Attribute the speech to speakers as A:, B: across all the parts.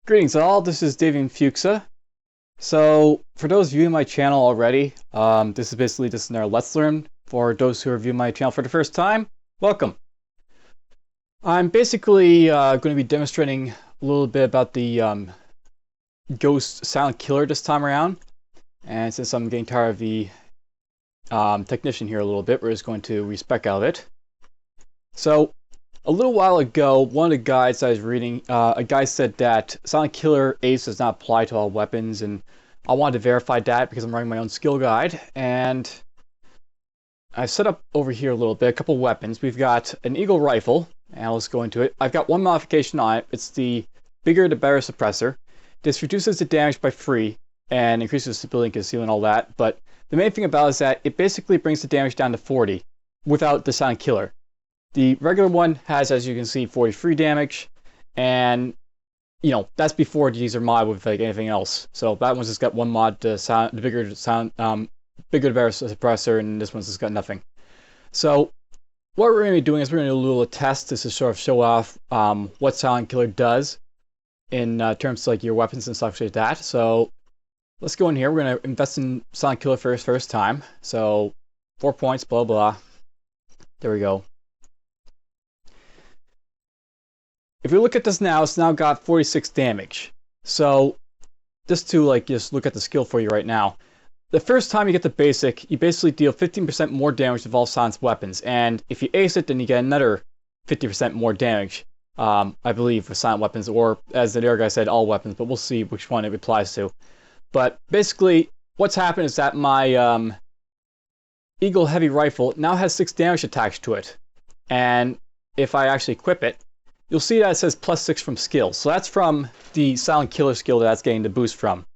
A: Greetings all, this is Davian Fuchsa. So, for those viewing my channel already, this is basically just another Let's Learn. For those who are viewing my channel for the first time, welcome. I'm basically going to be demonstrating a little bit about the Ghost Silent Killer this time around. And since I'm getting tired of the technician here a little bit, we're just going to respec out of it. So, a little while ago, one of the guides I was reading, a guy said that Silent Killer Ace does not apply to all weapons, and I wanted to verify that because I'm writing my own skill guide. And I set up over here a little bit, a couple weapons. We've got an Eagle rifle, and let's go into it. I've got one modification on it. It's the bigger the better suppressor. This reduces the damage by 3 and increases stability and conceal and all that. But the main thing about it is that it basically brings the damage down to 40 without the Silent Killer. The regular one has, as you can see, 43 damage, and you know that's before these are mod with like anything else. So that one's just got one mod, the bigger the better suppressor, and this one's just got nothing. So what we're going to be doing is we're going to do a little test just to sort of show off what Silent Killer does in terms of like your weapons and stuff like that. So let's go in here. We're going to invest in Silent Killer first time. So 4 points, blah blah. There we go. If we look at this now, it's now got 46 damage. So just to just look at the skill for you right now. The first time you get the basic, you basically deal 15% more damage with all silenced weapons. And if you ace it, then you get another 50% more damage, I believe, with silent weapons, or as the other guy said, all weapons, but we'll see which one it applies to. But basically, what's happened is that my Eagle Heavy Rifle now has 6 damage attached to it. And if I actually equip it, you'll see that it says +6 from skill. So that's from the Silent Killer skill that's getting the boost from.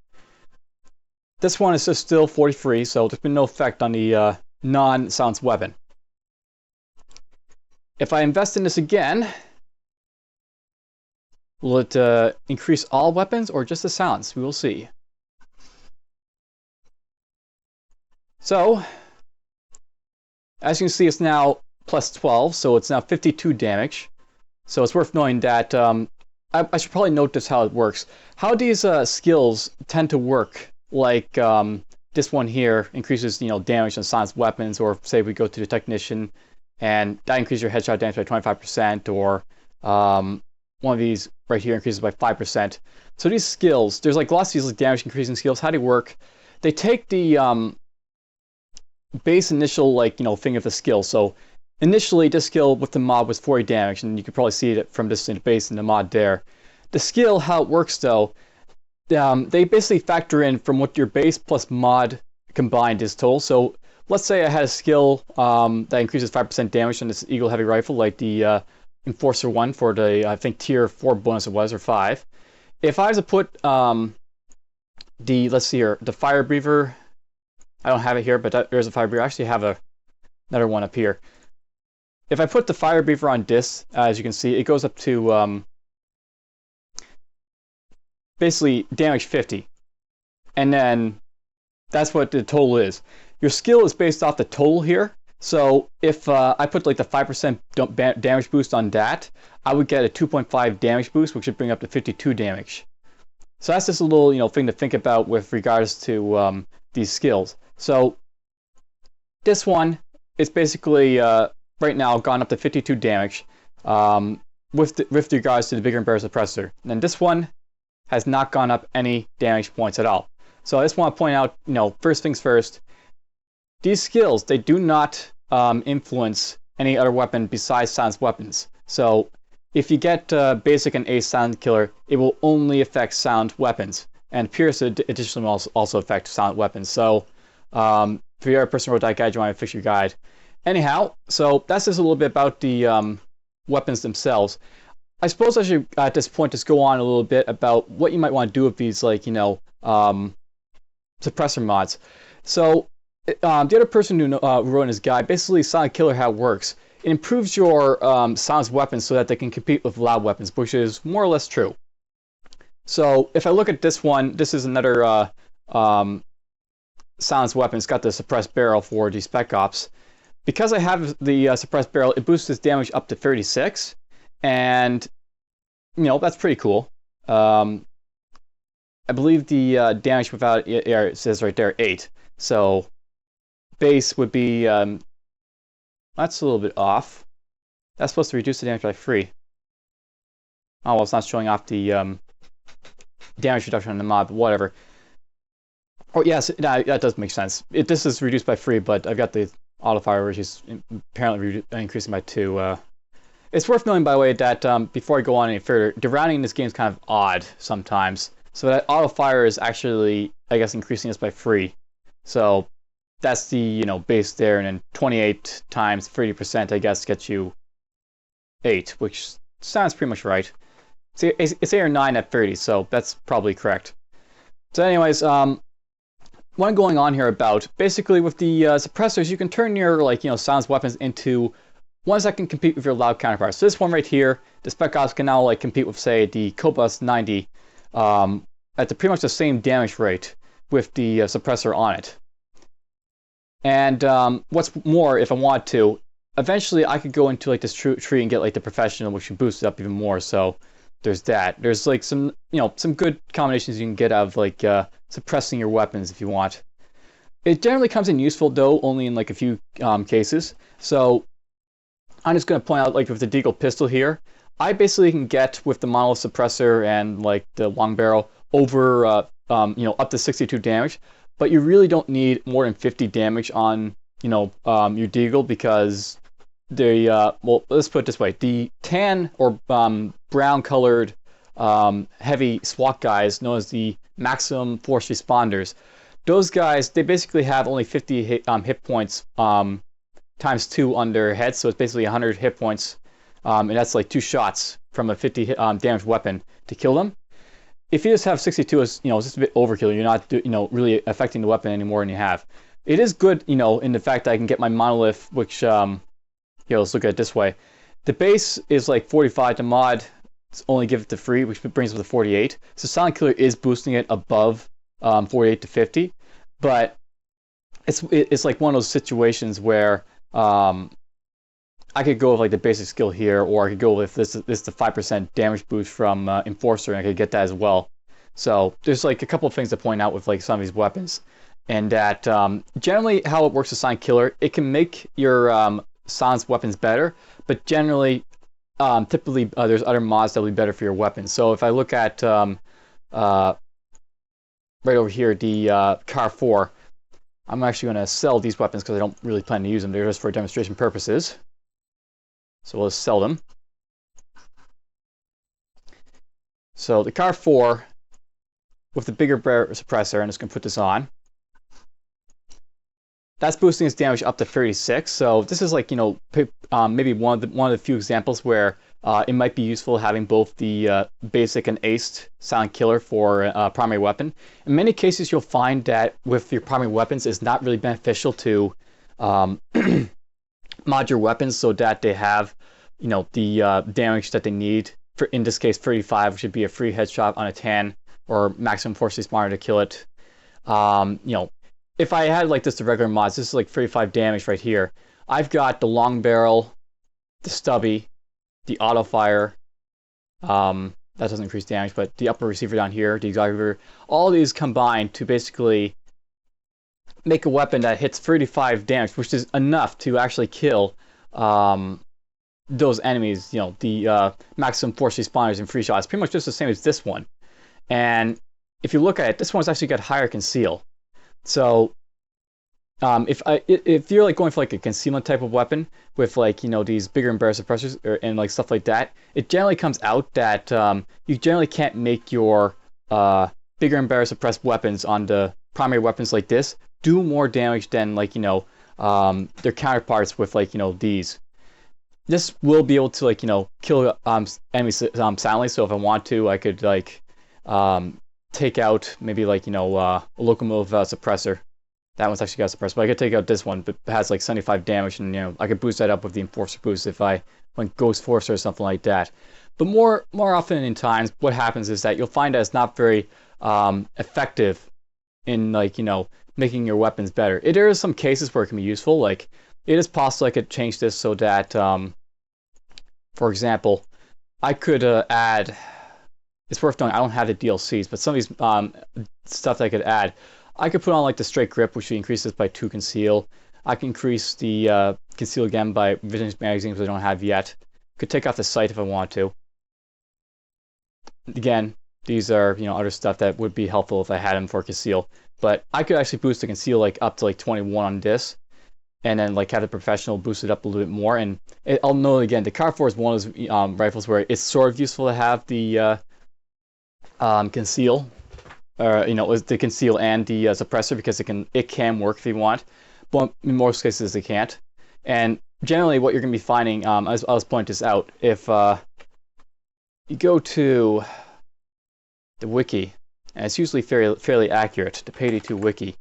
A: This one is just still 43, so there's been no effect on the non-silenced weapon. If I invest in this again, will it increase all weapons or just the silence? We will see. So, as you can see, it's now +12, so it's now 52 damage. So it's worth knowing that, I should probably note this how it works. How these skills tend to work, like this one here increases damage on silenced weapons, or say we go to the technician and that increases your headshot damage by 25%, or one of these right here increases by 5%. So these skills, there's like lots of these damage increasing skills. How do they work? They take the base initial thing of the skill. So initially, this skill with the mod was 40 damage, and you can probably see it from this in the base in the mod there. The skill, how it works though, they basically factor in from what your base plus mod combined is total. So let's say I had a skill that increases 5% damage on this Eagle Heavy Rifle, like the Enforcer one for the, I think, tier 4 bonus it was, or 5. If I was to put let's see here, the Fire Breather, I don't have it here, but there's a Fire Breather. I actually have another one up here. If I put the Fire Breather on this, as you can see, it goes up to basically damage 50. And then that's what the total is. Your skill is based off the total here. So if I put like the 5% damage boost on that, I would get a 2.5 damage boost, which would bring up to 52 damage. So that's just a little thing to think about with regards to these skills. So this one is basically right now gone up to 52 damage with regards to the bigger and better suppressor. And then this one has not gone up any damage points at all. So I just want to point out, first things first, these skills, they do not influence any other weapon besides silenced weapons. So if you get basic and ace silent killer, it will only affect silent weapons. And Pierce additionally will also affect silent weapons. So if you're a person who wrote that guide, you want to fix your guide. Anyhow, so that's just a little bit about the weapons themselves. I suppose I should, at this point, just go on a little bit about what you might want to do with these, suppressor mods. So, the other person who wrote in his guide, basically Silent Killer, how it works. It improves your silenced weapons so that they can compete with loud weapons, which is more or less true. So, if I look at this one, this is another silenced weapon. It's got the suppressed barrel for the Spec Ops. Because I have the suppressed barrel, it boosts its damage up to 36, and that's pretty cool. I believe the damage without air, it says right there 8. So base would be that's a little bit off. That's supposed to reduce the damage by 3. Oh well, it's not showing off the damage reduction on the mod, but whatever. Oh yes, that does make sense. This is reduced by 3, but I've got the auto fire, which is apparently increasing by 2. It's worth knowing, by the way, that before I go on any further, the rounding in this game is kind of odd sometimes. So that auto fire is actually, I guess, increasing this by 3. So that's the base there, and then 28 times 30%, I guess, gets you 8, which sounds pretty much right. See, it's 8 or 9 at 30, so that's probably correct. So anyways, what I'm going on here about, basically with the suppressors, you can turn your silenced weapons into ones that can compete with your loud counterparts. So this one right here, the Spec Ops can now compete with, say, the Cobus 90 at pretty much the same damage rate with the suppressor on it. And what's more, if I want to, eventually I could go into this tree and get the professional, which can boost it up even more. So there's that. There's some some good combinations you can get out of suppressing your weapons if you want. It generally comes in useful though, only in a few cases. So I'm just going to point out, with the Deagle pistol here, I basically can get with the monolith suppressor and the long barrel over up to 62 damage, but you really don't need more than 50 damage on your Deagle, because the well, let's put it this way: the tan or brown colored heavy SWAT guys, known as the maximum force responders, those guys, they basically have only 50 hit points times 2 on their heads, so it's basically 100 hit points, and that's 2 shots from a 50 damage weapon to kill them. If you just have 62, it's just a bit overkill. You're not really affecting the weapon any more than you have. It is good, in the fact that I can get my monolith, which here, let's look at it this way. The base is 45. The mod only give it to 3, which brings it to 48. So Silent Killer is boosting it above 48 to 50, but it's one of those situations where I could go with the basic skill here, or I could go with this the 5% damage boost from Enforcer, and I could get that as well. So there's a couple of things to point out with some of these weapons, and that generally how it works with Silent Killer, it can make your silenced weapons better, but generally typically there's other mods that will be better for your weapons. So if I look at right over here, the Car 4, I'm actually going to sell these weapons because I don't really plan to use them. They're just for demonstration purposes. So we'll just sell them. So the Car 4 with the bigger suppressor, I'm just going to put this on. That's boosting its damage up to 36. So this is maybe one of the few examples where it might be useful having both the basic and aced Silent Killer for a primary weapon. In many cases, you'll find that with your primary weapons, it's not really beneficial to mod your weapons so that they have the damage that they need. For in this case, 35, which would be a free headshot on a 10 or maximum force responder to kill it. If I had just the regular mods, this is 35 damage right here. I've got the long barrel, the stubby, the auto fire, that doesn't increase damage, but the upper receiver down here, the exotic receiver, all these combined to basically make a weapon that hits 35 damage, which is enough to actually kill those enemies, the maximum force responders and free shots, pretty much just the same as this one. And if you look at it, this one's actually got higher conceal. So if you're going for a concealment type of weapon with these bigger and better suppressors and stuff like that, it generally comes out that you generally can't make your bigger and better suppressed weapons on the primary weapons like this do more damage than their counterparts with these. This will be able to kill enemies silently. So if I want to, I could take out maybe a locomotive suppressor. That one's actually got a suppressor, but I could take out this one, but it has 75 damage, and I could boost that up with the Enforcer boost if I went Ghost Forcer or something like that. But more often in times, what happens is that you'll find that it's not very effective in making your weapons better. There are some cases where it can be useful. It is possible I could change this so that, for example, I could add it's worth knowing I don't have the DLCs, but some of these stuff that I could add. I could put on like the straight grip, which would increase this by 2 conceal. I can increase the conceal again by vision magazines, which I don't have yet. Could take off the sight if I want to. Again, these are other stuff that would be helpful if I had them for conceal. But I could actually boost the conceal like up to like 21 on this, and then like have the professional boost it up a little bit more. And I'll note again, the Car 4 is one of those rifles where it's sort of useful to have the conceal, or the conceal and the suppressor, because it can work if you want, but in most cases it can't. And generally, what you're going to be finding, as I'll point this out, if you go to the wiki, and it's usually fairly accurate, the Payday 2 wiki,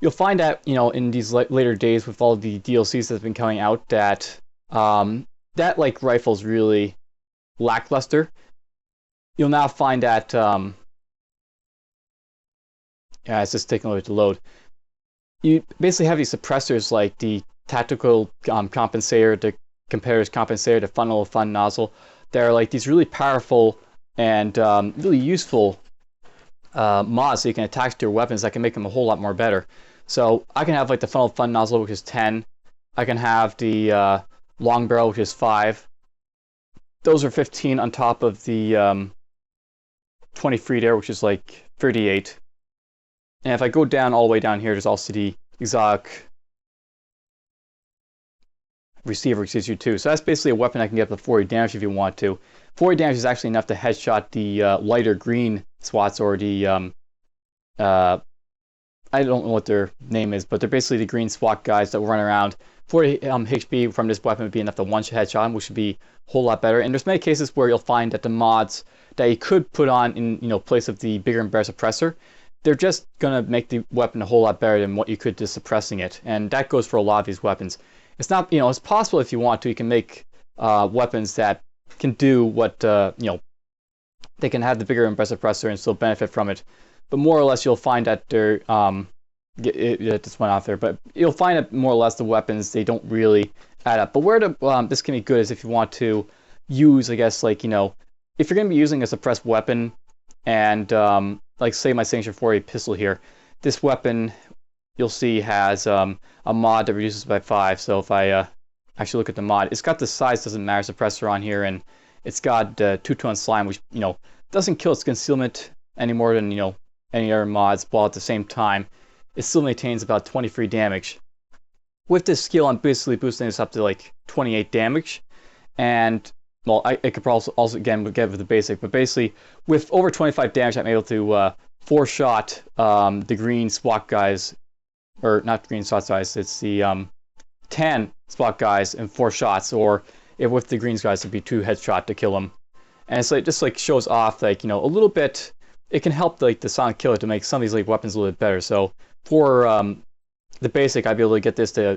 A: you'll find that in these later days with all the DLCs that have been coming out that that like rifle's really lackluster. You'll now find that yeah, it's just taking a little bit to load. You basically have these suppressors like the tactical compensator, the competitor's compensator, the funnel of fun nozzle. They're like these really powerful and really useful mods so you can attach to your weapons that can make them a whole lot more better. So I can have like the funnel of fun nozzle, which is 10. I can have the long barrel, which is 5. Those are 15 on top of the 20 free there, which is like 38. And if I go down all the way down here, there's also the exotic receiver, which gives you 2. So that's basically a weapon that can get up to 40 damage if you want to. 40 damage is actually enough to headshot the lighter green SWATs, or the I don't know what their name is, but they're basically the green SWAT guys that will run around. 40 HP from this weapon would be enough to one-shot headshot, which would be a whole lot better. And there's many cases where you'll find that the mods that you could put on in place of the bigger and better suppressor, they're just gonna make the weapon a whole lot better than what you could just suppressing it. And that goes for a lot of these weapons. It's not, it's possible if you want to, you can make weapons that can do what, they can have the bigger and better suppressor and still benefit from it. But more or less, you'll find that they're, it just went off there, but you'll find that more or less the weapons, they don't really add up. But where this can be good is if you want to use, I guess, like, if you're going to be using a suppressed weapon, and like say my Signature 40 pistol here, this weapon you'll see has a mod that reduces by 5. So if I actually look at the mod, it's got the size doesn't matter suppressor on here, and it's got two-tone slime, which doesn't kill its concealment any more than any other mods, while at the same time it still maintains about 20 free damage. With this skill, I'm basically boosting this up to like 28 damage, and well, I could also again get with the basic, but basically with over 25 damage, I'm able to 4-shot the green SWAT guys, or not green SWAT guys, it's the tan SWAT guys in 4 shots, or if with the greens guys, it'd be 2 headshot to kill them. And so it just like shows off like a little bit. It can help like the Sonic Killer to make some of these like weapons a little bit better. So for the basic, I'd be able to get this to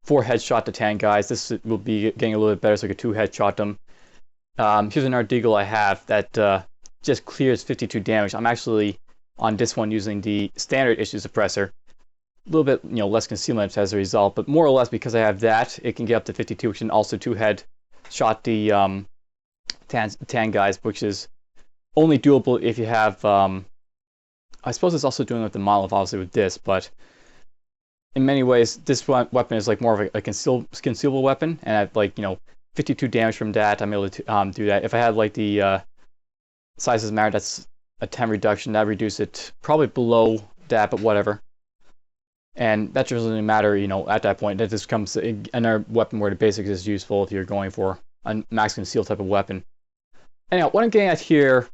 A: 4 headshot to 10 guys. This will be getting a little bit better, so I could 2 headshot them. Here's another deagle I have that just clears 52 damage. I'm actually on this one using the standard issue suppressor. A little bit less concealment as a result, but more or less because I have that, it can get up to 52, which can also 2 headshot the tan guys, which is only doable if you have. I suppose it's also doing with the Molotov, obviously with this, but in many ways, this weapon is like more of a concealable weapon, and I have 52 damage from that. I'm able to do that. If I had like the sizes matter, that's a 10 reduction. That reduce it probably below that, but whatever. And that doesn't really matter, at that point. That just becomes another weapon where the basics is useful if you're going for a max conceal type of weapon. Anyhow, what I'm getting at here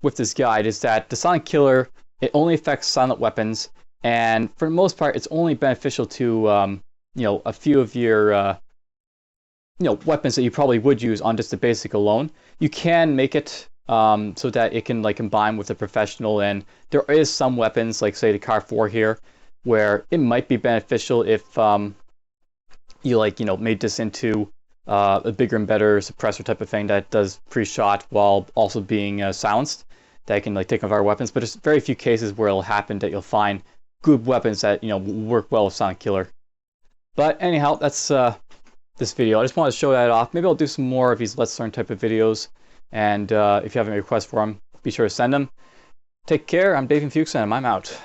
A: with this guide is that the Sonic Killer, it only affects silent weapons, and for the most part, it's only beneficial to a few of your weapons that you probably would use on just the basic alone. You can make it so that it can combine with the professional, and there is some weapons, like say the Car 4 here, where it might be beneficial if you made this into a bigger and better suppressor type of thing that does pre-shot while also being silenced, that can take off our weapons. But there's very few cases where it'll happen that you'll find good weapons that work well with Sonic Killer. But anyhow, that's this video. I just want to show that off. Maybe I'll do some more of these Let's Learn type of videos. And if you have any requests for them, be sure to send them. Take care. I'm Dave Fuchs, and I'm out.